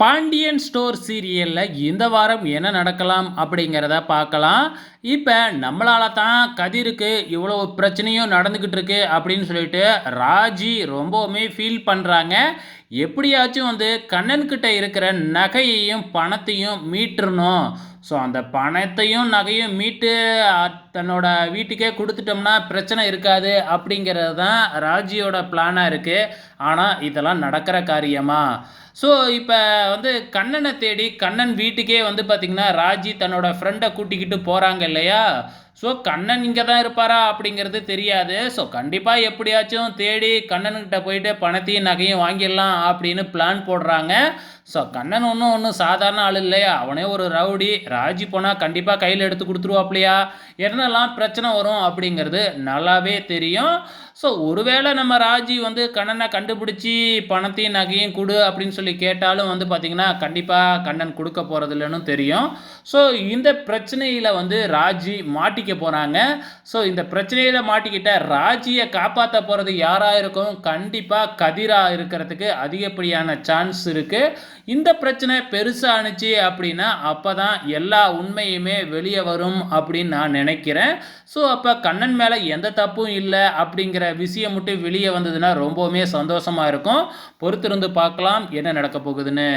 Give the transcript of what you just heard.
Pandian store சீரியல்ல இந்த வாரம் என்ன நடக்கலாம் அப்படிங்கிறத பார்க்கலாம். இப்ப நம்மளால தான் கதிருக்கு இவ்வளவு பிரச்சனையும் நடந்துகிட்டு இருக்கு அப்படின்னு சொல்லிட்டு ராஜி ரொம்பவுமே ஃபீல் பண்றாங்க. எப்படியாச்சும் வந்து கண்ணன் கிட்ட இருக்கிற நகையையும் பணத்தையும் மீட்டுறணும். ஸோ அந்த பணத்தையும் நகையும் மீட்டு தன்னோட வீட்டுக்கே கொடுத்துட்டோம்னா பிரச்சனை இருக்காது அப்படிங்கிறது தான் ராஜியோட பிளானாக இருக்குது. ஆனால் இதெல்லாம் நடக்கிற காரியமா? ஸோ இப்போ வந்து கண்ணனை தேடி கண்ணன் வீட்டுக்கே வந்து பார்த்திங்கன்னா ராஜி தன்னோட ஃப்ரெண்டை கூட்டிக்கிட்டு போகிறாங்க இல்லையா? ஸோ கண்ணன் இங்கே தான் இருப்பாரா அப்படிங்கிறது தெரியாது. ஸோ கண்டிப்பாக எப்படியாச்சும் தேடி கண்ணன்கிட்ட போயிட்டு பணத்தையும் நகையும் வாங்கிடலாம் அப்படின்னு பிளான் போடுறாங்க. ஸோ கண்ணன் ஒன்றும் சாதாரண ஆள் இல்லையா? அவனே ஒரு ரவுடி. ராஜி போனால் கண்டிப்பாக கையில் எடுத்து கொடுத்துருவாப்லையா? என்னெல்லாம் பிரச்சனை வரும் அப்படிங்கிறது நல்லாவே தெரியும். ஸோ ஒருவேளை நம்ம ராஜி வந்து கண்ணனை கண்டுபிடிச்சி பணத்தையும் நகையும் கொடு அப்படின்னு சொல்லி கேட்டாலும் வந்து பார்த்திங்கன்னா கண்டிப்பாக கண்ணன் கொடுக்க போகிறதில்லன்னு தெரியும். ஸோ இந்த பிரச்சனையில் வந்து ராஜி மாட்டிக்க போகிறாங்க. ஸோ இந்த பிரச்சனையில் மாட்டிக்கிட்ட ராஜியை காப்பாற்ற போகிறது யாராக இருக்கும்? கண்டிப்பாக கதிராக இருக்கிறதுக்கு அதிகப்படியான சான்ஸ் இருக்குது. இந்த பிரச்சனை பெருசானுச்சு அப்படின்னா அப்போ தான் எல்லா உண்மையுமே வெளியே வரும் அப்படின்னு நான் நினைக்கிறேன். ஸோ அப்போ கண்ணன் மேலே எந்த தப்பும் இல்லை அப்படிங்கிற விஷயம் மட்டும் வெளியே வந்ததுன்னா ரொம்பவுமே சந்தோஷமாக இருக்கும். பொறுத்திருந்து பார்க்கலாம் என்ன நடக்க போகுதுன்னு.